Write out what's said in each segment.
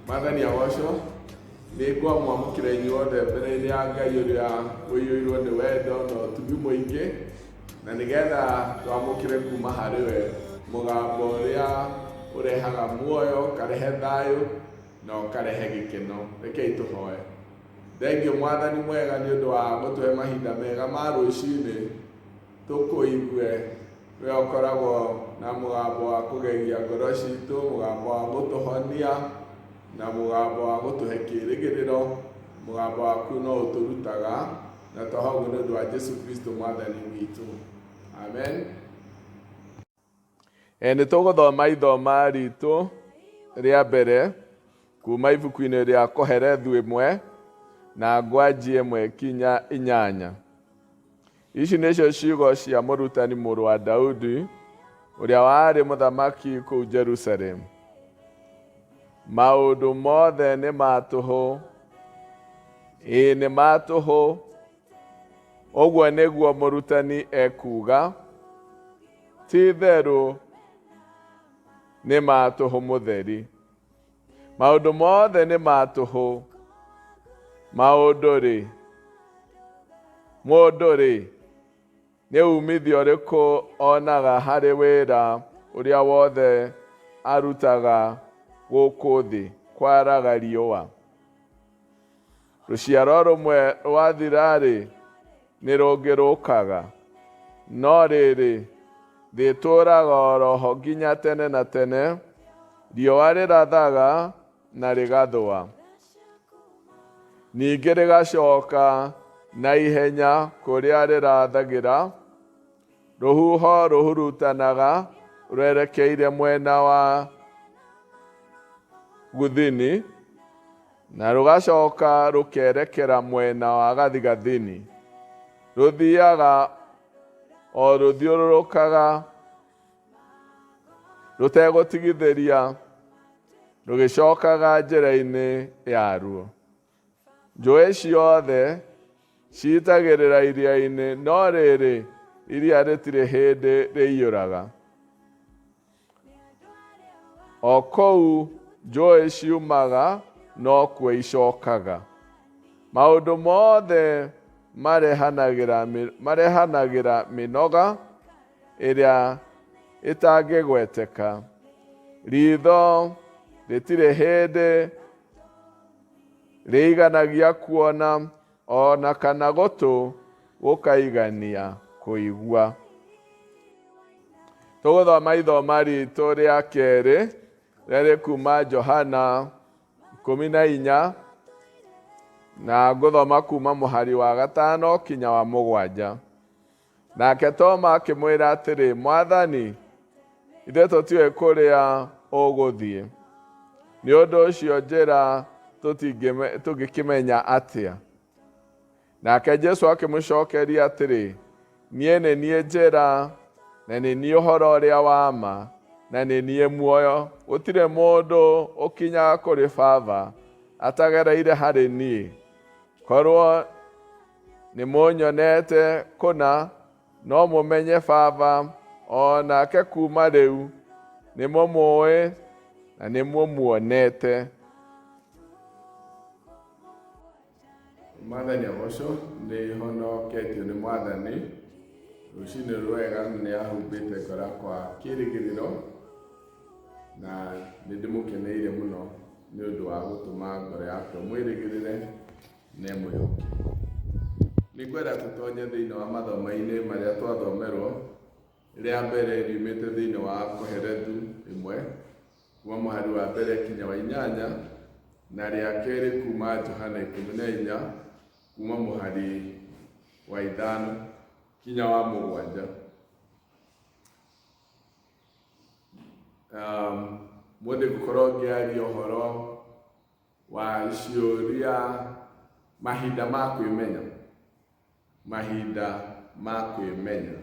Mwathani agocwo nĩngwa mwamũkĩra inyuothe mbere-inĩ ya Ngai ũrĩa ũiyũirwo nĩ wendo na ũtugi mũingĩ, na nĩgetha twamũkĩre kuma harĩ we mũgambo ũrĩa ũrehaga muoyo, ũkarehe thayũ na ũkarehe gĩkeno. Rekei tũhoe. Thengiũ Mwathani mwega nĩ ũndũ wa gũtũhe mahinda mega ma rũciinĩ tũkũigue we ũkoragwo na mũgambo wa kũgegia ngoro citũ, mũgambo wa gũtũhonia na mũgambo wa gũtũhe kĩĩrĩgĩrĩro. Mũgambo waku no ũtũrutaga na tũhoguo nĩ ũndũ wa Jesu Kristo Mwathani witũ. Amen. Nĩ tũgũthoma ithoma ritũ rĩa mbere kuma ibuku-inĩ rĩa Koherethu 1 na ngwanjie 1:8. Ici nĩcio ciugo cia mũrutani mũrũ wa Daudi ũrĩa warĩ mũthamaki kũu Jerusalemu. Maũndũ mothe nĩ ma tũhũ, nĩ ma tũhũ, ũguo nĩguo mũrutani ekuga, ti therũ nĩ ma tũhũ mũtheri. Maũndũ mothe nĩ ma tũhũ, maũndũ-rĩ, mũndũ-rĩ, nĩ umithio ũrĩkũ onaga harĩ wĩra ũrĩa wothe arutaga gũkũ thĩ kwaraga riũa? Rũciaro rũmwe rwathira-rĩ, nĩ rũngĩ rũkaga, no rĩrĩ thĩ ĩtũũraga oroho nginya tene na tene, riũa rĩrathaga na rĩgathũa, ningĩ rĩgacoka na ihenya kũrĩa rĩrathagĩra. Rũhuho rũhurutanaga rwerekeire mwena wa gũthini na rũgacoka rũkerekera mwena wa gathigathini. Rũthiaga o rũthiũrũrũkaga rũtegũtigithĩria, rũgĩcokaga njĩra-inĩ yaruo. Njũĩ ciothe ciitagĩrĩra iria-inĩ, no rĩrĩ iria rĩtirĩ hĩndĩ rĩiyũraga. O kũu njũĩ ciumaga no kuo icokaga. Maũndũ mothe marehanagĩra mĩnoga ĩrĩa ĩtangĩgweteka. Ritho rĩtirĩ hĩndĩ rĩiganagia kuona, ona kana gũtũ gũkaigania kũigua. Tũgũthoma ithoma ritũ rĩa kerĩ rĩrĩ kuma Johana 14 na ngũthoma kuma mũhari wa 5 kinya wa 7. Nake Toma akĩmwĩra atĩrĩ, Mwathani, ithuĩ tũtiũĩ kũrĩa ũgũthiĩ, nĩ ũndũ ũcio njĩra tũngĩkĩmenya atĩa? Nake Jesu akĩmũcokeria atĩrĩ, niĩ nĩ niĩ njĩra na nĩ niĩ ũhoro ũrĩa wa ma na nĩ niĩ muoyo. Gũtirĩ mũndũ ũkinyaga kũrĩ Baba atagereire harĩ niĩ. Korwo nĩ mũnyonete kũna, no mũmenye Baba, o nake kuma rĩu nĩ mũmũĩ na nĩ mũmuonete. Mwathani agocwo, nĩ honoketio nĩ Mwathani. Rũciinĩ rwega nĩ ahumbĩte ngoro yakwa kĩĩrĩgĩrĩro, na nĩ ndĩmũkeneire mũno nĩ ũndũ wa gũtũma ngoro yakwa mwĩrĩgĩrĩre na ĩmwĩhoke. Nĩ ngwenda tũtonye thĩinĩ wa mathomo-inĩ marĩa twathomerwo. Rĩa mbere riumĩte thĩinĩ wa Koherethu 1 kuma mũhari wa mbere kinya wa 8, na rĩa kerĩ kuma Johana 14 kuma mũhari wa 5 kinya wa 7. Mũthĩ gũkorwo ngĩaria ũhoro wa ciũria mahinda ma kwĩmenya. Mahinda ma kwĩmenya.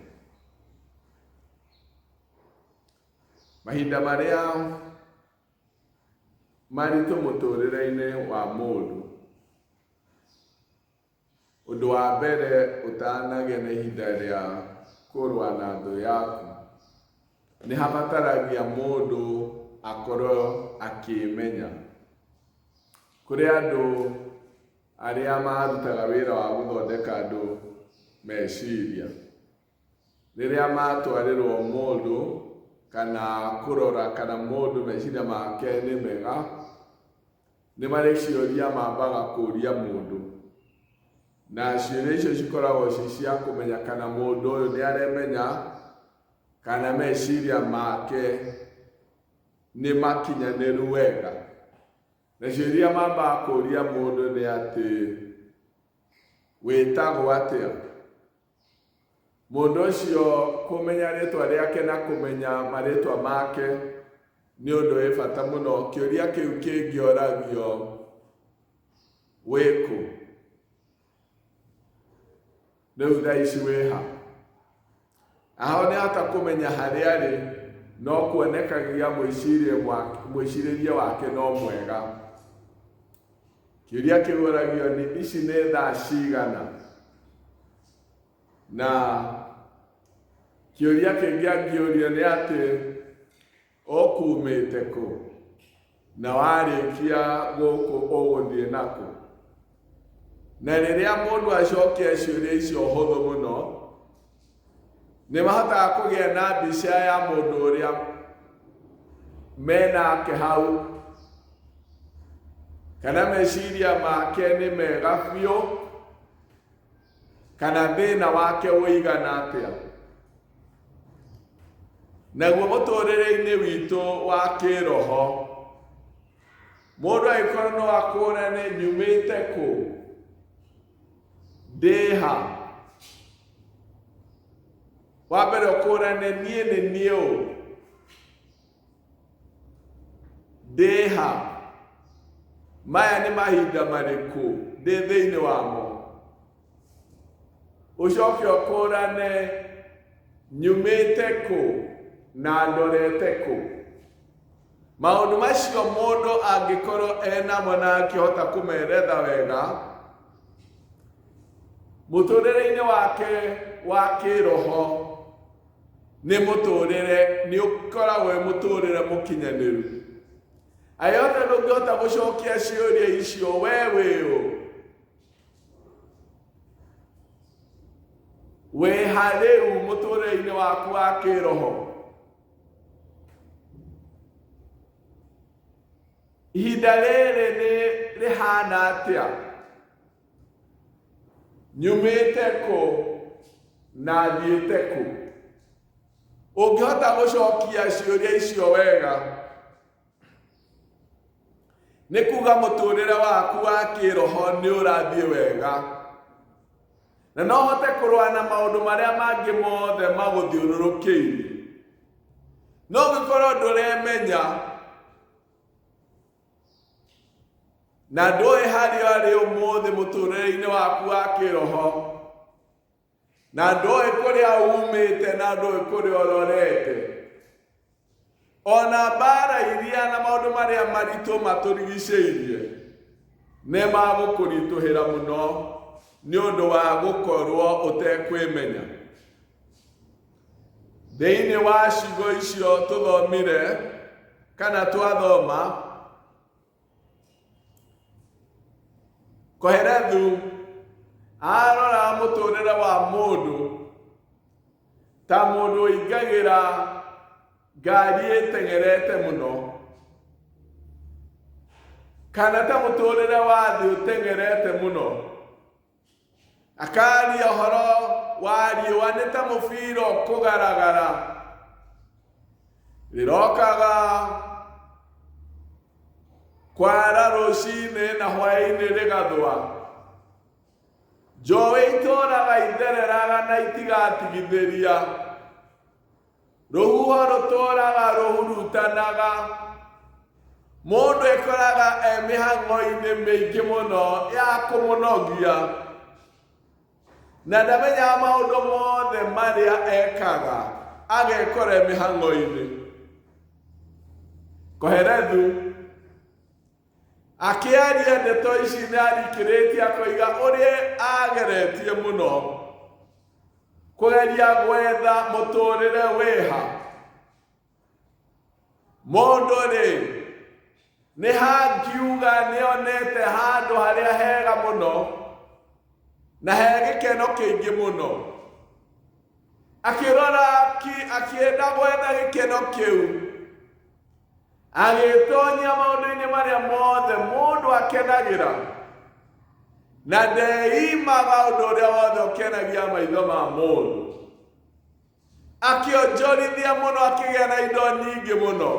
Mahinda marĩa maritũ mũtũrĩre-inĩ wa mũndũ. Ũndũ wa mbere ũtanagĩa na ihinda rĩa kũrũa na thũ yaku, nĩ habataragia mũndũ akorwo akĩmenya. kuri andu aria marutaga wira wa guthondeka andu meciria riria matwarirwo mundu kana kurora kana mundu meciria make ni mega ni mari ciuria mambaga kuria mundu na ciuria icio cikoragwo cia kumenya kana mundu uyu ni aremenya kana meciria make ni makinyaniru wega. Na ciuria mambaga kuria mundu ni ati witagwo atia, mundu ucio kumenya ritwa riake na kumenya maritwa make ni undu wi bata muno. Kiuria kiu kingĩoragio wiku, riu thaa ici wiha, aho ni hata kumenya haria ari no kuonekagia mwĩcirĩrie wake no mwega. Kiuria kĩũragio ni ici nĩ thaa cigana, na kiuria kĩngĩ angĩũrio nĩ atĩ ũkumĩte kũ na warĩkia gũkũ ũgũthiĩ nakũ. Na rĩrĩa mũndũ acokia ciũria icio hũthũ mũno, nĩ mahotaga kũgĩa na mbica ya mũndũ ũrĩa menake hau, kana meciria make nĩ mega biũ, kana thĩna wake ũigana atĩa. Naguo mũtũrĩre-inĩ witũ wa kĩroho, mũndũ agĩkorwo no akũrane nyumĩte kũ, ndĩha. Wa mbere ũkũrane niĩ nĩ niĩ ũ, ndĩha, maya nĩ mahinda marĩkũ ndĩ thĩinĩ wamo. Ũcoke ũkũrane nyumĩte kũ na ndorete kũ. Maũndũ macio mũndũ angĩkorwo enamo na akĩhota kũmeretha wega, mũtũrĩre-inĩ wake wa kĩroho nĩ mũtũrĩre, nĩ ũkoragwo wĩ mũtũrĩre mũkinyanĩru. Ayothe ndũngĩhota gũcokia ciũria icio we wĩ ũ, wĩ ha rĩu mũtũrĩre-inĩ waku wa kĩroho. Ihinda rĩrĩ nĩ rĩhana atĩa, nyumĩte kũ na thiĩte kũ. Ũngĩhota gũcokia ciũria icio wega, nĩ kuga mũtũrĩre waku wa kĩroho nĩ ũrathiĩ wega, na no hote kũrũa na maũndũ marĩa mangĩ mothe magũthiũrũrũkĩirie. No ũngĩkorwo ndũremenya na ndũĩ harĩa ũrĩ ũmũthĩ mũtũrĩre-inĩ waku wa kĩroho, na ndũĩ kũrĩa umĩte na ndũĩ kũrĩa ũrorete, ona mbara iria na maũndũ marĩa maritũ matũrigicĩirie nĩ magũkũritũhĩra mũno nĩ ũndũ wa gũkorwo ũtekwĩmenya. Thĩinĩ wa ciugo icio tũthomire kana twathoma, Koherethu arora mũtũrĩre wa mũndũ ta mũndũ ũingagĩra ngari ĩteng'erete mũno, kana ta mũtũrĩre wa thĩ ũteng'erete mũno. Akaria ũhoro wa riũa nĩ ta mũbira ũkũgaragara, rĩrokaga kwara rũcinĩ na hwaĩ-inĩ rĩgathũa. Njũĩ itũũraga ithereraga na itigatigithĩria, rũhuho rũtũũraga rũhurutanaga. Mũndũ ekoraga mĩhang'o-inĩ mĩingĩ mũno ya kũmũnogia, na ndamenyaga maũndũ mothe marĩa ekaga, agekora mĩhang'o-inĩ. Koherethu akĩaria ndeto ici nĩ arikĩrĩtie akoiga ũrĩa ageretie mũno kũgeria gwetha mũtũrĩre wĩha. Mũndũ rĩ nĩ hangiuga nĩonete handũ harĩa hega mũno na he gĩkeno kĩingĩ mũno. Akĩrora akĩenda gwetha gĩkeno kĩu, agĩtonya maũndũ-inĩ marĩa mothe mũndũ akenagĩra, na ndeimaga ũndũ ũrĩa wothe ũkenagia maitho ma mũndũ. Akĩonjorithia mũno, akĩgĩa na indo nyingĩ mũno,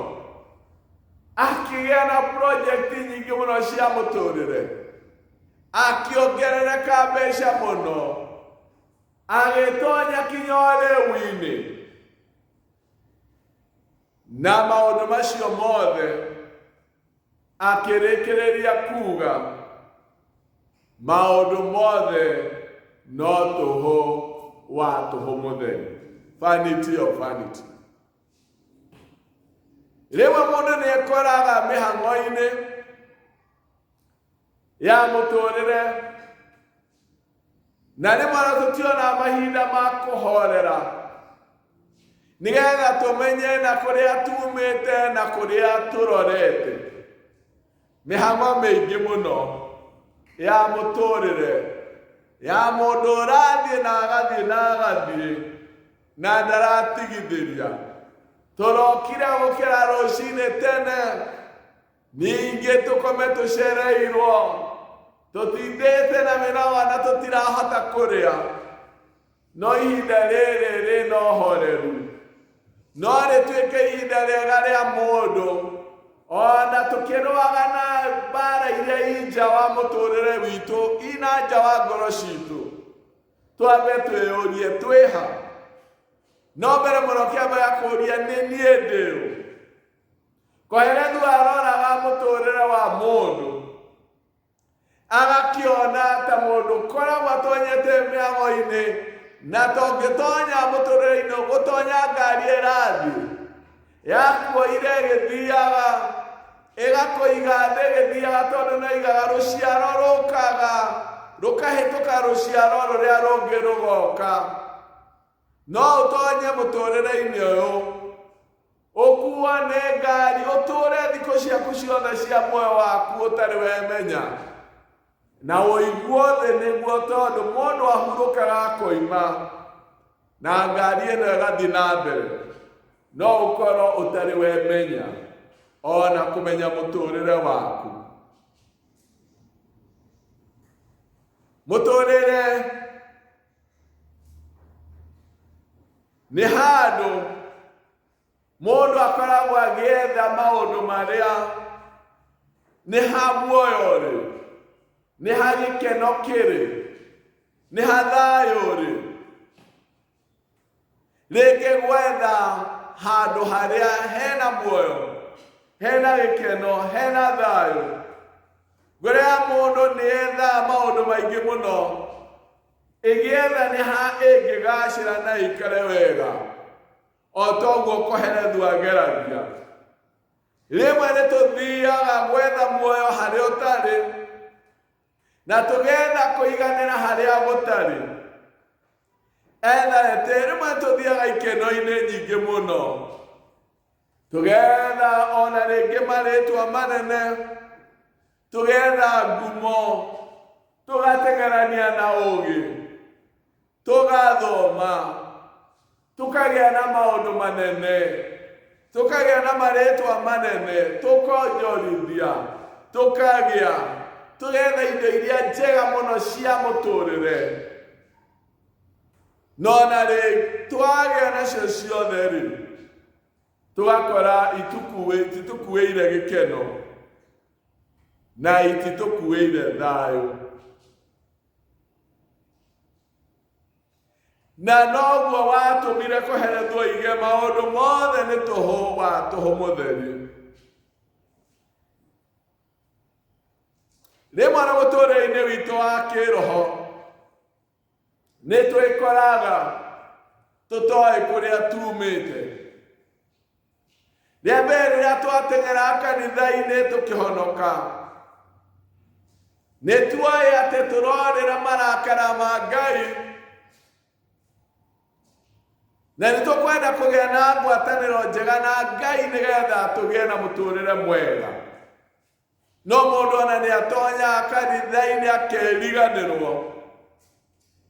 akĩgĩa na project nyingĩ mũno cia mũtũrĩre, akĩongerereka mbeca mũno, agĩtonya kinya ũrĩu-inĩ. Na maũndũ macio mothe akĩrĩkĩrĩria kuga maũndũ mothe no tũhũ wa tũhũ mũtheri. Vanity of vanity. Rĩmwe mũndũ nĩekoraga mĩhang'o-inĩ ya mũtũrĩre, na rĩmwe tũtiona mahinda ma kũhorera nĩgetha tũmenye na kũrĩa tumĩte na kũrĩa tũrorete. Mĩhang'o mĩingĩ mũno ya mũtũrĩre, ya mũndũ ũrathiĩ na agathiĩ na ndaratigithĩria. Tũrokire gũkĩra rũcinĩ tene, ningĩ tũkome tũcereirwo, tũtindĩte na mĩnoga na tũtirahota kũrĩa. No ihinda rĩrĩ rĩna ũhoreru, no rĩtuĩke ihinda rĩega rĩa mũndũ, ona tũkĩrũaga na mbara iria inja wa mũtũrĩre witũ, ina nja wa ngoro citũ, twambe twĩyũrie twĩha. No mbere mũno kĩambaga kũũria nĩ niĩ ndĩũ. Koherethu aroraga mũtũrĩre wa mũndũ, agakĩona ta mũndũ koragwo atonyete mĩhang'o-inĩ, na tũngĩtonya mũtũrĩre-inĩ gũtonya ngari ĩrathiĩ yakuoire ĩgĩthiaga, ĩgakũiga thĩ ĩgĩthiaga, tondũ noigaga rũciaro rũkaga rũkahĩtũka rũciaro rũrĩa rũngĩ rũgoka. No ũtonye mũtũrĩre-inĩ ũyũ, ũkuo nĩ ngari, ũtũre thikũ ciaku ciothe cia muoyo waku ũtarĩ wemenya, na ũiguo thĩ nĩguo, tondũ mũndũ ahurũkaga koima na ngari ĩno ĩgathiĩ na mbere, no ũkorwo ũtarĩ wemenya ona kũmenya mũtũrĩre waku. Mũtũrĩre nĩ handũ mũndũ akoragwo agĩetha maũndũ marĩa nĩ ha muoyo ũrĩ, nĩ ha gĩkeno kĩrĩ, nĩ ha thayũ ũrĩ. Rĩngĩ gwetha handũ harĩa hena muoyo, hena gĩkeno, hena thayũ. Ngoro ya mũndũ nĩyethaga maũndũ maingĩ mũno, ĩgĩetha nĩ ha ĩngĩgacĩra na ĩikare wega, o toguo Koherethu ageragia. Rĩmwe nĩtũthiaga gwetha muoyo harĩa ũtarĩ, na tũgetha kũiganĩra harĩa gũtarĩ. Rĩmwe tũthiaga ikeno-inĩ nyingĩ mũno, tũgetha ona rĩngĩ marĩtwa manene, tũgetha ngumo, tũgateng'erania na ũũgĩ, tũgathoma, tũkagĩa na maũndũ manene, tũkagĩa na marĩtwa manene, tũkonjorithia, tũkagĩa, tũgetha indo iria njega mũno cia mũtũrĩre. No na rĩngĩ twagĩa nacio ciothe rĩ, tũgakora ititukuĩire gĩkeno na ititukuĩire thayũ. Na noguo watũmire Koherethu oige maũndũ mothe nĩ tũhũ wa tũhũ mũtheri. Rĩmwe na mũtũrĩre-inĩ witũ wa kĩroho nĩ twĩkoraga tũtoĩ kũrĩa tumĩte. Rĩa mbere rĩrĩa twateng'era kanitha-inĩ tũkĩhonoka, nĩ tuoĩ atĩ tũrorĩra marakara ma Ngai, na nĩ tũkwenda kũgĩa na ngwatanĩro njega na Ngai nĩgetha tũgĩe na mũtũrĩre mwega. no mundu ona ni atonya kanitha-ini akeriganirwo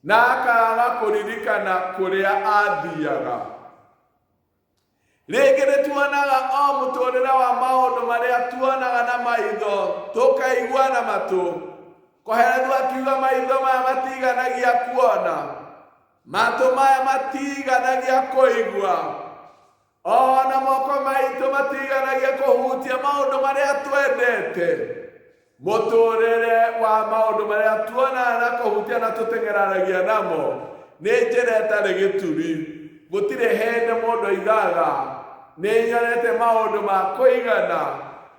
na akaga kuririkana kuria athiaga. Ringi nituonaga o muturire wa maundu maria tuonaga na maitho tukaigua na matu. Koheretu akiuga maitho maya matiganagia kuona, matu maya matiganagia kuigua, ona moko maitu matiganagia kuhutia maundu maria twendete. Muturire wa maundu maria tuonaga na kuhutia na tutengeranagia namo ni njira itari gituri. Gutire hende mundu igaga ni nyonete maundu ma kuigana,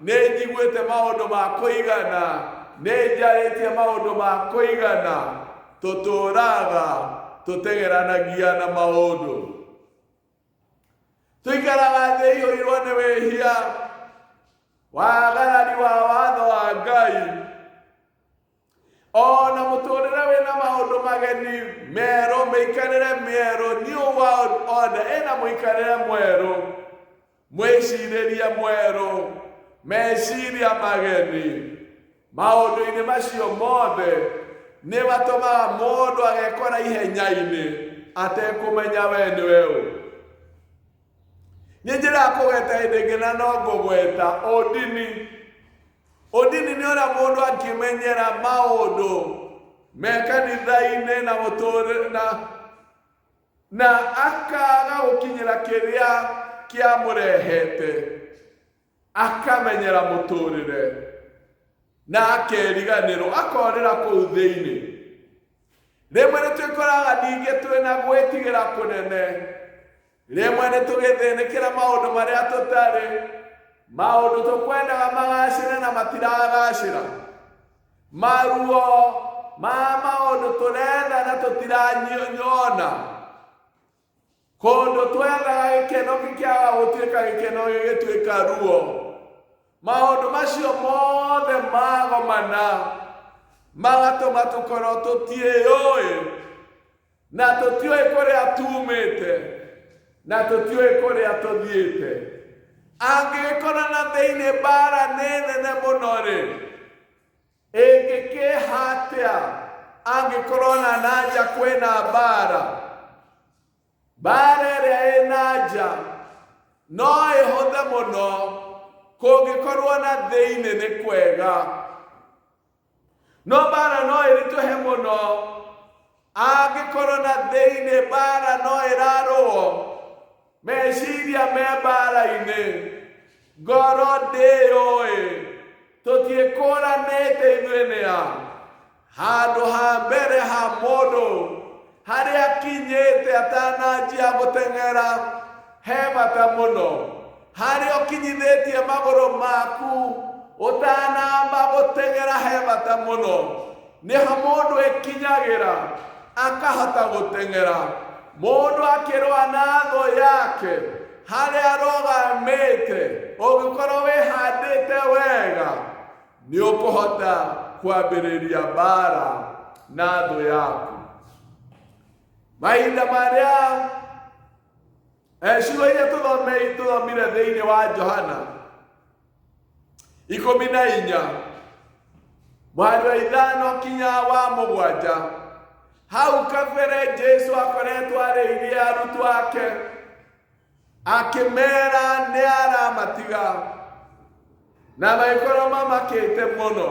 ni njiguite maundu ma kuigana, ni njaritie maundu ma kuigana. Tuturaga tutengeranagia na maundu, tuikaraga thĩ ihũirwo nĩ wĩhia, wagarari wa watho wa Ngai. Ona muturire wina maundu mageni meru, miikarire mieru, new world order ina muikarire mweru, mwiciriria mweru, meciria mageni. Maundu-ini macio mothe ni matumaga mundu agekora ihenya-ini atekumenya we ni weũ. Ni njira ya kugweta hindi ingi na no ngugweta udini. Udini ni ona mundu akimenyera maundu me kanitha-ini na muturire na akaga gukinyira kiria kiamurehete, akamenyera muturire na akeriganirwo, akorera kuu thiini. Rimwe nitwikoraga ningi twina gwitigira kunene, rimwe nitugithinikira maundu maria tutari, maundu tukwendaga magacire na matiragacira, maruo ma maundu turenda na tutiranyona, kundu twendaga gikeno gikiaga gutuika gikeno gigituika ruo. Maundu macio mothe magomana magatuma tukorwo tutiĩyũĩ na tutiũĩ kuria tumĩte na tutiũĩ kuria tuthiĩte. Angĩgĩkorwo na thĩinĩ mbara nĩ nene mũno rĩ, ĩngĩkĩha atĩa angĩkorwo na nanja kwĩna mbara? Mbara ĩrĩa ĩna nja no ĩhũthe mũno kũngĩkorwo na thĩinĩ nĩ kwega, no mbara no ĩritũhe mũno angĩkorwo na thĩinĩ mbara no ĩrarũo. Meciria me mbara-inĩ, ngoro ndĩyũĩ, tũtiĩkũranĩte ithuĩ nĩ a. Handũ ha mbere ha mũndũ harĩa akinyĩte atananjia gũteng'era he bata mũno. Harĩa ũkinyithĩtie magũrũ maku ũtanamba gũteng'era he bata mũno. Nĩho mũndũ ekinyagĩra akahota gũteng'era. Mundu akirwa na thũ yake harĩa arũgamĩte, ũngĩkorwo wĩhandĩte wega nĩ ũkũhota kwambĩrĩria mbara na thũ yaku. Mahinda marĩa ciugo iria tũthomire thĩinĩ wa Johana 14 mũhari wa 5 kinya wa 7, hau kabere Jesu akoretwo arĩirie arutwo ake akĩmera nĩ aramatiga, na magĩkorwo mamakĩte mũno.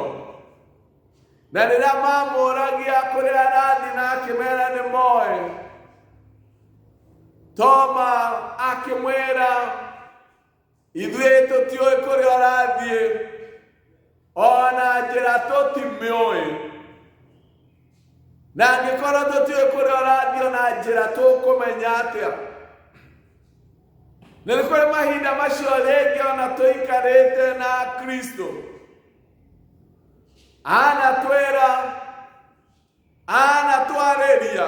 Na rĩrĩa mamũragia kũrĩa arathiĩ na akĩmera nĩ moĩ, Toma akĩmwĩra, ithuĩ tũtiũĩ kũrĩa ũrathiĩ, ona njĩra tũtimĩũĩ. Na angĩkorwo tũtiũĩ kũrĩa ũrathiĩ ona njĩra tũkũmenya atĩa? Nĩ kũrĩ mahinda macio rĩngĩ ona tũikarĩte na Kristo, anatwĩra, anatwarĩria,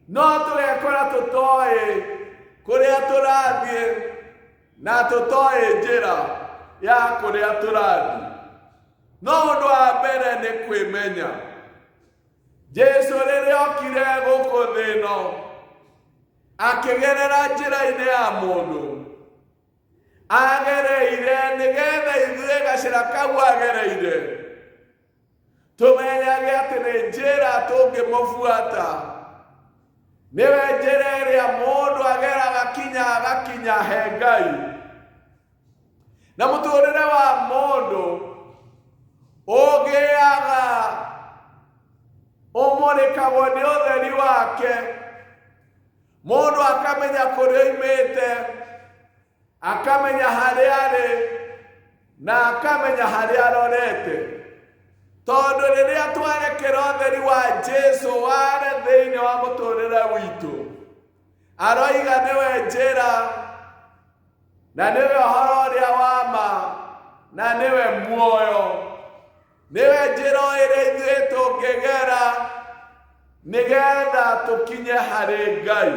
no tũgekora tũtoĩ kũrĩa tũrathiĩ na tũtoĩ njĩra ya kũrĩa tũrathiĩ. No ũndũ wa mbere nĩ kwĩmenya. Jesu rĩrĩa okire gũkũ thĩ ĩno akĩgerera njĩra-inĩ ya mũndũ, agereire nigetha ithuĩ gacĩra kau agereire tũmenyage atĩ nĩ njĩra tũngĩmũbuata. Nĩwe njĩra ĩrĩa mũndũ ageraga agakinya he Ngai. Na mũtũrĩre wa mũndũ ũgĩaga ũmũrĩkagwo nĩ ũtheri wake. Mũndũ akamenya kũrĩa oimĩte, akamenya harĩa arĩ, na akamenya harĩa arorete. Tondũ rĩrĩa twarekera ũtheri wa Jesũ ware thĩinĩ wa mũtũrĩre witũ, aroiga nĩwe njĩra, na nĩwe ũhoro ũrĩa wa ma, na nĩwe muoyo. Nĩwe njĩra ĩrĩa ithuĩ tũngĩgera nĩgetha tũkinye harĩ Ngai.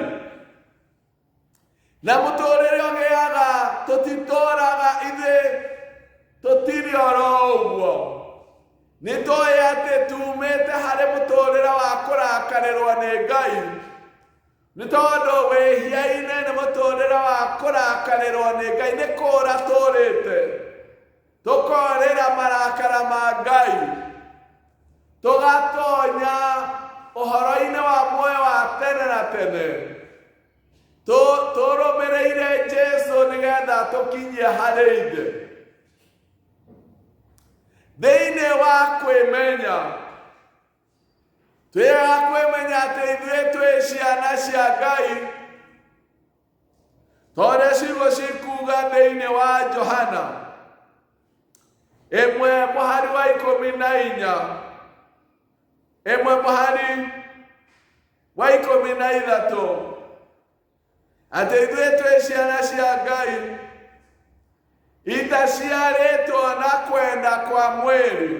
Na mũtũrĩre ũgĩaga tũtitũraga ithuĩ tũtirĩ oro ũguo. Nĩtũĩ atĩ tumĩte harĩ mũtũrĩre wa kũrakarĩrwo nĩ Ngai, nĩ tondũ wĩhia-inĩ nĩ mũtũrĩre wa kũrakarĩrwo nĩ Ngai. Nĩ kũũra tũũrĩte tũkorĩra marakara ma Ngai, tũgatonya ũhoro-inĩ wa muoyo wa tene na tene, tũrũmĩrĩire Jesũ nĩgetha tũkinyie harĩ Ithe. Thĩinĩ wa kwĩmenya, twĩaga kwĩmenya atĩ ithuĩ twĩ ciana cia Ngai, tondũ ciugo cikuuga thĩinĩ wa Johana 1:14, 1:13, atĩ ithuĩ twĩ ciana cia Ngai itaciarĩtwo na kwenda kwa mwĩrĩ,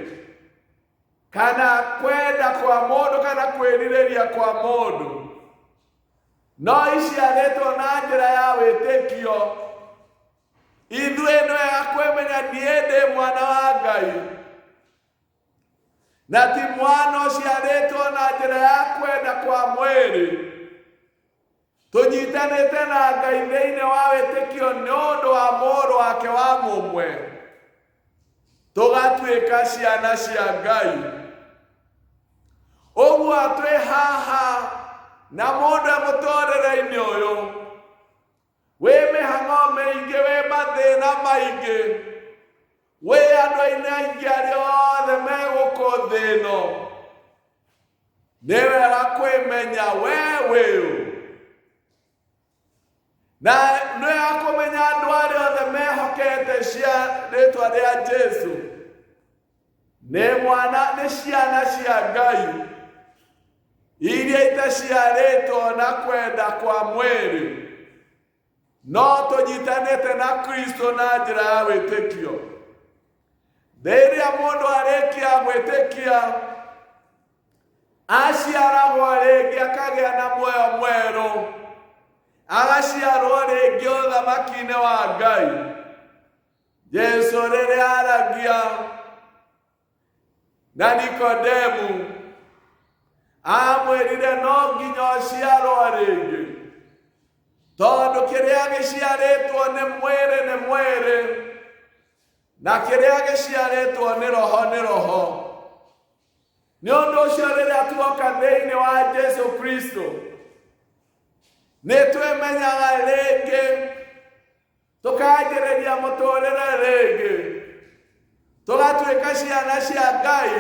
kana kwenda kwa mũndũ, kana kwĩrirĩria kwa mũndũ, no iciarĩtwo na njĩra ya wĩtĩkio. Ithuĩ nĩ wega kwĩmenya niĩ ndĩ mwana wa Ngai, na ti mwana ũciarĩtwo na njĩra ya kwenda kwa mwĩrĩ. Tũnyitanĩte na Ngai thĩinĩ wa wĩtĩkio nĩ ũndũ wa mũrũ wake wa mũmwe, tũgatuĩka ciana cia Ngai. Ũguo twĩ haha na mũndũ mũtũrĩre-inĩ ũyũ, wĩ mĩhang'o mĩingĩ, wĩ mathĩna maingĩ, wĩ andũ aingĩ arĩa othe megũkũ thĩ ĩno, nĩ wega kwĩmenya we wĩũ. Na nĩ wega kũmenya andũ arĩa othe mehokete rĩĩtwa rĩa Jesũ nĩ ciana cia Ngai, iria itaciarĩtwo na kwenda kwa mwĩrĩ, no tũnyitanĩte na Kristo na njĩra ya wĩtĩkio. Rĩrĩa mũndũ arĩkia gwĩtĩkia, aciaragwo rĩngĩ akagĩa na muoyo mwerũ, agaciarwo rĩngĩ ũthamaki-inĩ wa Ngai. Jesũ rĩrĩa aragia na Nikodemu, amwĩrire no nginya ũciarwo rĩngĩ, tondũ kĩrĩa gĩciarĩtwo nĩ mwĩrĩ nĩ mwĩrĩ, na kĩrĩa gĩciarĩtwo nĩ roho nĩ roho. Nĩ ũndũ ũcio rĩrĩa tuoka thĩinĩ wa Jesũ Kristo, nĩ twĩmenyaga rĩngĩ, tũkanjĩrĩria mũtũrĩre rĩngĩ, tũgatuĩka ciana cia Ngai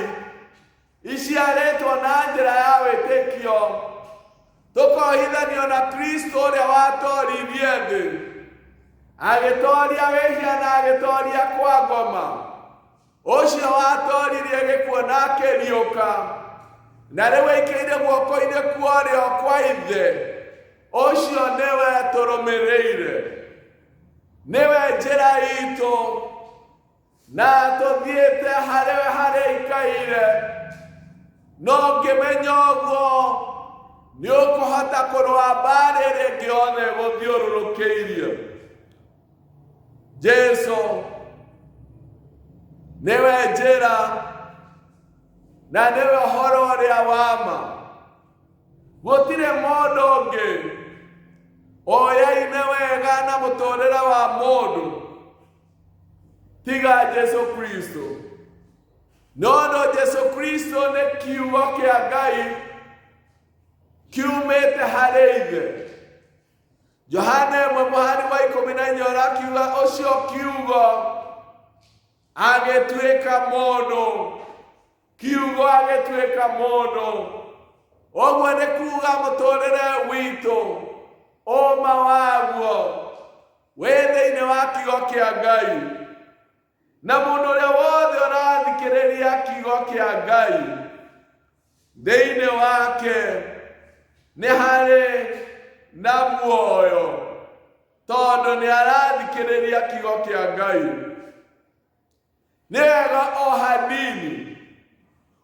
iciarĩtwo na njĩra ya wĩtĩkio, tũkohithanio na Kristo ũrĩa watoorithirie thĩ, agĩtooria wĩhia na agĩtooria kwa ngoma. Ũcio watooririe gĩkuũ na akĩriũka, na rĩu aikĩire guoko-inĩ kwa ũrĩo kwa Ithe. Ũcio nĩwe tũrũmĩrĩire, nĩwe njĩra itũ, na tũthiĩte harĩwe harĩa ikaire. No ngĩmenya ũguo, nĩ ũkũhota kũrũa mbaara ĩrĩa ĩngĩ yothe gũthiũrũrũkĩirie. Jesũ nĩwe njĩra, na nĩwe ũhoro ũrĩa wa ma. Gũtirĩ mũndũ ũngĩ oyaine wega na mũtũrĩre wa mũndũ tiga Jesu Kristo. Nono Jesu Kristo ne kiugo kia Ngai kiumete harĩ ithe. Johana mũhari wa 14 arakiuga ũcio kiugo agĩtuĩka mũndũ. Kiugo agĩtuĩka mũndũ. Ũguo nĩ kuuga mũtũrĩre witũ ũma waguo wĩ thĩinĩ wa kiugo kĩa Ngai. Na mũndũ ũrĩa wothe ũrathikĩrĩria kiugo kĩa Ngai thĩinĩ wake nĩ harĩ na muoyo, tondũ nĩ arathikĩrĩria kiugo kĩa Ngai. Nĩ wega o hanini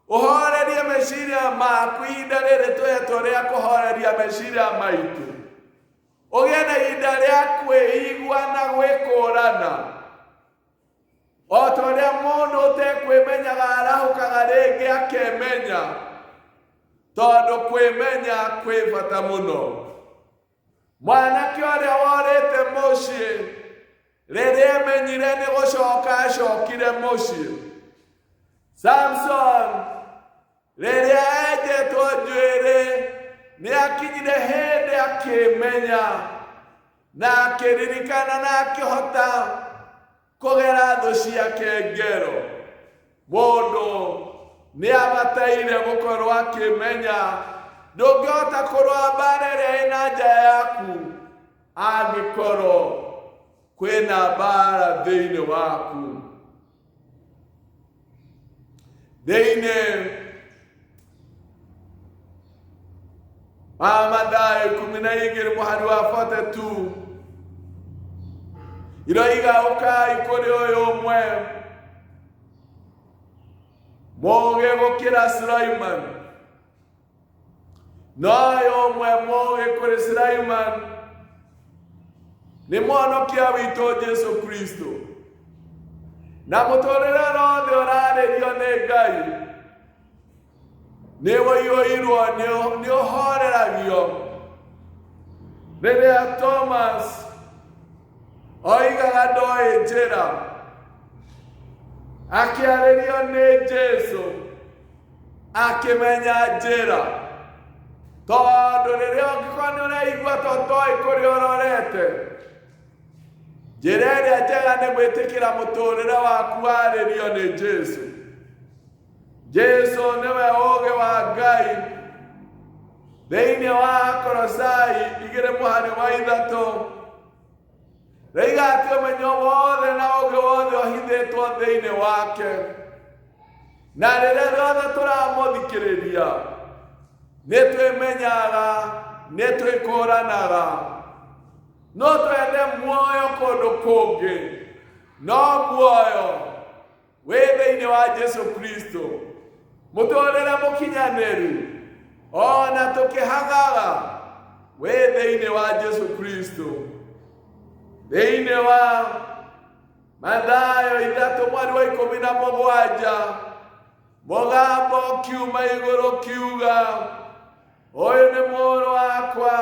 ũhorerie meciria maku ihinda rĩrĩ twĩhetwo rĩa kũhoreria meciria maitũ. Ũgĩe na ihinda rĩa kwĩigua na gwĩkũrana. O ta ũrĩa mũndũ ũtekwĩmenyaga arahũkaga rĩngĩ akemenya, tondũ kwĩmenya kwĩ bata mũno. Mwanake ũrĩa worĩte mũciĩ rĩrĩa emenyire nĩ gũcoka acokire mũciĩ. Samson rĩrĩa enjetwo njuĩrĩ nĩ akinyire hĩndĩ akĩmenya na akĩririkana na akĩhota kũgera thũ ciake ngero. Mũndũ nĩ abataire gũkorwo akĩmenya ndũngĩhota kũrũa mbara ĩrĩa ĩna nja yaku angĩkorwo kwĩna mbara thĩinĩ waku. Thĩinĩ wa Mathayo 12 mũhari wa 42 iroiga ũkai kũrĩ ũyũ ũmwe mũũgĩ gũkĩra Sulaimani. No ũyũ ũmwe mũũgĩ kũrĩ Sulaimani nĩ Mwonokia witũ Jesu Kristo. Na mũtũrĩre wothe ũrarĩrio nĩ Ngai nĩ ũiyũirwo nĩ ũhoreragio. Rĩrĩa Thomas oigaga ndoĩ njĩra akĩarĩrio nĩ Jesu akĩmenya njĩra, tondũ rĩrĩa ũngĩkorwo nĩ ũraigua totoĩ kũrĩa ũrorete, njĩra ĩrĩa njega nĩ gwĩtĩkĩra mũtũrĩre waku warĩrio nĩ Jesu. Jesu nĩwe ũũgĩ wa Ngai. Thĩinĩ wa Kolosai 2:3 rĩiga atĩ ũmenyo wothe na ũũgĩ wothe ũhithĩtwo thĩinĩ wake. Na rĩrĩa rĩothe tũramũthikĩrĩria nĩ twĩmenyaga, nĩ twĩkũranaga. No twende muoyo kũndũ kũngĩ, no muoyo wĩ thĩinĩ wa Jesu Kristo. Mũtũrĩre mũkinyanĩru ona tũkĩhagaga wĩ thĩinĩ wa Jesu Kristo. Thĩinĩ wa Mathayo 3:17 mũgambo kiuma igũrũ kiuga, ũyũ nĩ mũrũ wakwa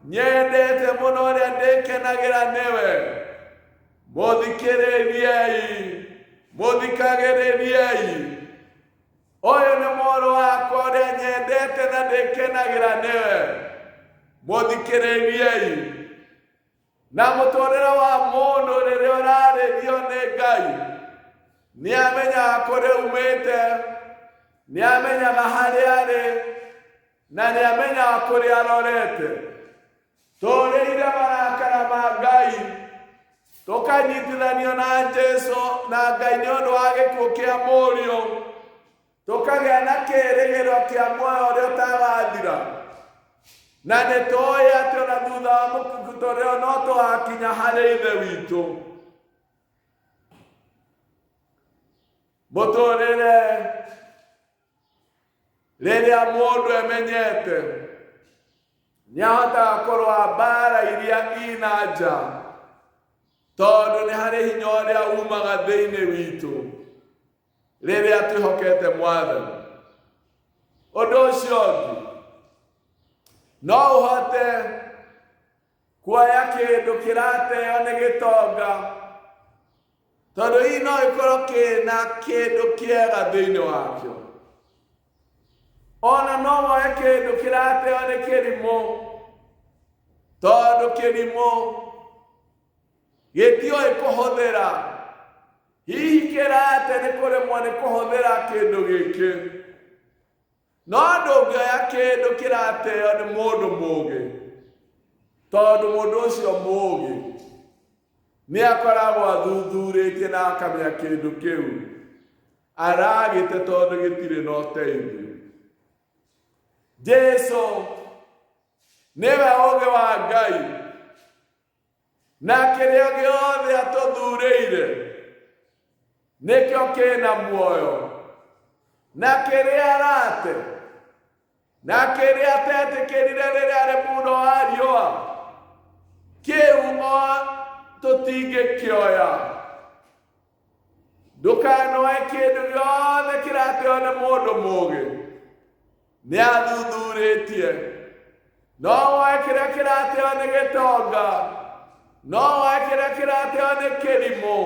nyendete mũno ũrĩa ndĩkenagĩra nĩwe, mũthikĩrĩriei, mũthikagĩrĩriei. Ũyũ nĩ mũrũ wakwa ũrĩa nyendete na ndĩkenagĩra nĩwe, mũthikĩrĩriei. Na mũtũrĩre wa mũndũ rĩrĩa ũrarĩrio nĩ Ngai nĩ amenyaga kũrĩa umĩte, nĩ amenyaga harĩa arĩ, na nĩ amenyaga kũrĩa arorete. Tũrĩire marakara ma Ngai, tũkanyitithanio na Jesu na Ngai nĩ ũndũ wa gĩkuũ kĩa mũriũ, tũkagĩa na kĩĩrĩgĩrĩro kĩa muoyo ũrĩa ũtagathira. Na nĩ tũĩ atĩ ona thutha wa mũtũrĩre no tũgakinya harĩ Ithe witũ. Mũtũrĩre rĩrĩa mũndũ emenyete nĩ ahotaga kũrũa mbara iria ina nja, tondũ nĩ harĩ hinya ũrĩa umaga thĩinĩ witũ rĩrĩa twĩhokete Mwathani. Ũndũ ũcio ũngĩ, no ũhote kuoya kĩndũ kĩrateo nĩ gĩtonga Tondũ hii no ĩkorwo kĩna kĩndũ kĩega thĩinĩ wakĩo. Ona no woe kĩndũ kĩrateo nĩ kĩrimũ, tondũ kĩrimũ gĩtiũĩ kũhũthĩra. Hihi kĩrate nĩ kũremwo nĩ kũhũthĩra kĩndũ gĩkĩ. No ndũngĩoya kĩndũ kĩrateo nĩ mũndũ mũũgĩ, tondũ mũndũ ũcio mũũgĩ nĩ akoragwo athuthurĩtie na akamenya kĩndũ kĩu aragĩte tondũ gĩtirĩ na ũteithio. Jesũ nĩwe ũũgĩ wa Ngai, na kĩrĩa gĩothe atũthurĩire nĩkĩo kĩna muoyo, na kĩrĩa arate na kĩrĩa atetĩkĩrire rĩrĩa arĩ muno wa riũa, kĩu tũtingĩkĩoya. Ndũkanoe kĩndũ gĩothe kĩrateo nĩ mũndũ mũũgĩ, nĩ athuthurĩtie. No woe kĩrĩa kĩrateo nĩ gĩtonga, no woe kĩrĩa kĩrateo nĩ kĩrimũ,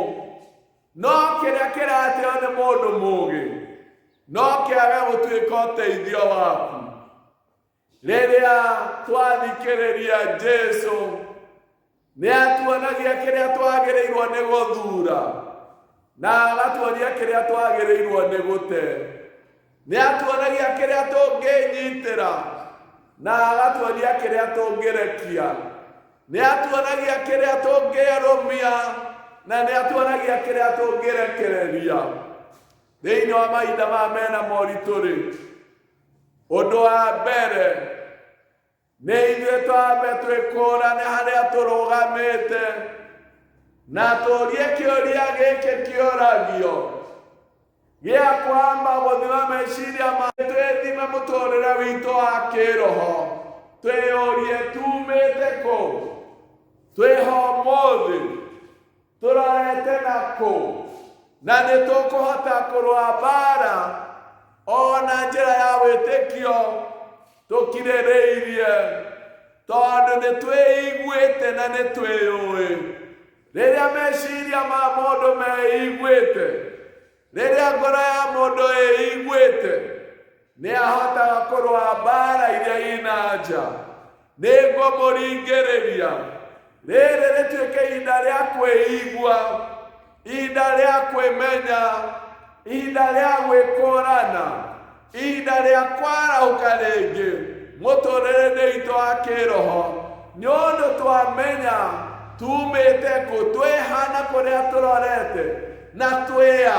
no kĩrĩa kĩrateo nĩ mũndũ mũũgĩ no kĩage gũtuĩka ũteithio waku. Rĩrĩa twathikĩrĩria Jesũ nĩ atuonagia kĩrĩa twagĩrĩirwo nĩ gũthura na agatuonia kĩrĩa twagĩrĩirwo nĩ gũte. Nĩ atuonagia kĩrĩa tũngĩnyitĩra na agatuonia kĩrĩa tũngĩrekia. Nĩ atuonagia kĩrĩa tũngĩrũmia na nĩ atuonagia kĩrĩa tũngĩrekereria. Thĩinĩ wa mahinda ma mena moritũ-rĩ, ũndũ wa mbere nĩ ithuĩ twambe twĩkũrane harĩa tũrũgamĩte na tũũrie kĩũria gĩkĩ kĩũragio gĩa kwamba gũthima meciria maitũ, twĩthime mũtũũrĩre witũ wa kĩroho, twĩyũrie tumĩte kũ, twĩho ũmũthĩ, tũrorete na kũ, na nĩ tũkũhota kũrũa mbara ona njĩra ya wĩtĩkio tũkirĩrĩirie, tondũ nĩ twĩiguĩte na nĩ twĩyũĩ. Rĩrĩa meciria ma mũndũ meiguĩte, rĩrĩa ngoro ya mũndũ ĩiguĩte, nĩ ahotaga kũrũa mbara iria ina nja. Nĩ ngũmũringĩrĩria rĩrĩ rĩtuĩke ihinda rĩa kwĩigua, ihinda rĩa kwĩmenya, ihinda rĩa gwĩkũrana, ihinda rĩa kwarahũka rĩngĩ mũtũũrĩre-inĩ witũ wa kĩroho, nĩ ũndũ twamenya tumĩte kũ, twĩhana kũrĩa tũrorete na twĩa,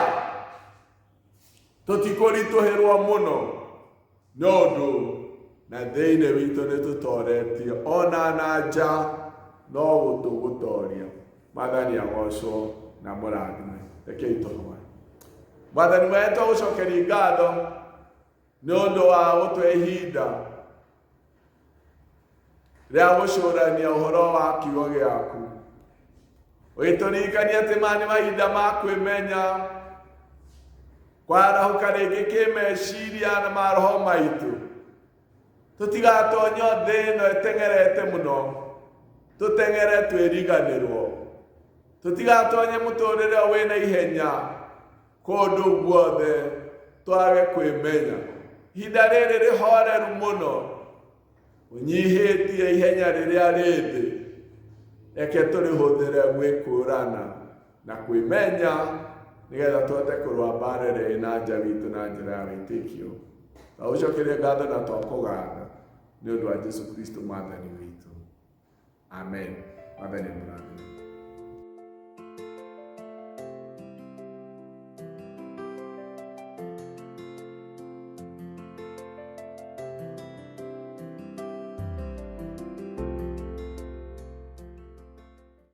tũtikũritũhĩrwo mũno nĩ ũndũ na thĩinĩ witũ nĩ tũtoretio, ona na nja no gũtũgũtoria. Mwathani agocwo na mũrathime. Rekei tũhoe. Mwathani wetu tũgũcokeria ngatho nĩ ũndũ wa gũtũhe ihinda rĩa gũcũrania ũhoro wa kiugo gĩaku. Ũgĩtũririkania atĩ maya nĩ mahinda ma kwĩmenya, kwarahũka rĩngĩ kĩmeciria na maroho maitũ. Tũtigatonye thĩ ĩno ĩteng'erete mũno, tũteng'ere twĩriganĩrwo. Tũtigatonye mũtũũrĩre wĩna ihenya kũndũ guothe twage kwĩmenya. Ihinda rĩrĩ rĩhoreru mũno, ũnyihĩtie ihenya rĩrĩa rĩthĩ, reke tũrĩhũthĩre gwĩkũrana na kwĩmenya, nĩgetha tũhote kũrũa mbara ĩrĩa ĩna nja witũ na njĩra ya wĩtĩkio. Tũgũcokeria ngatho na twakũgatha nĩ ũndũ wa Jesũ Kristo mwathani witũ. Amen. Mwathani mũrathime.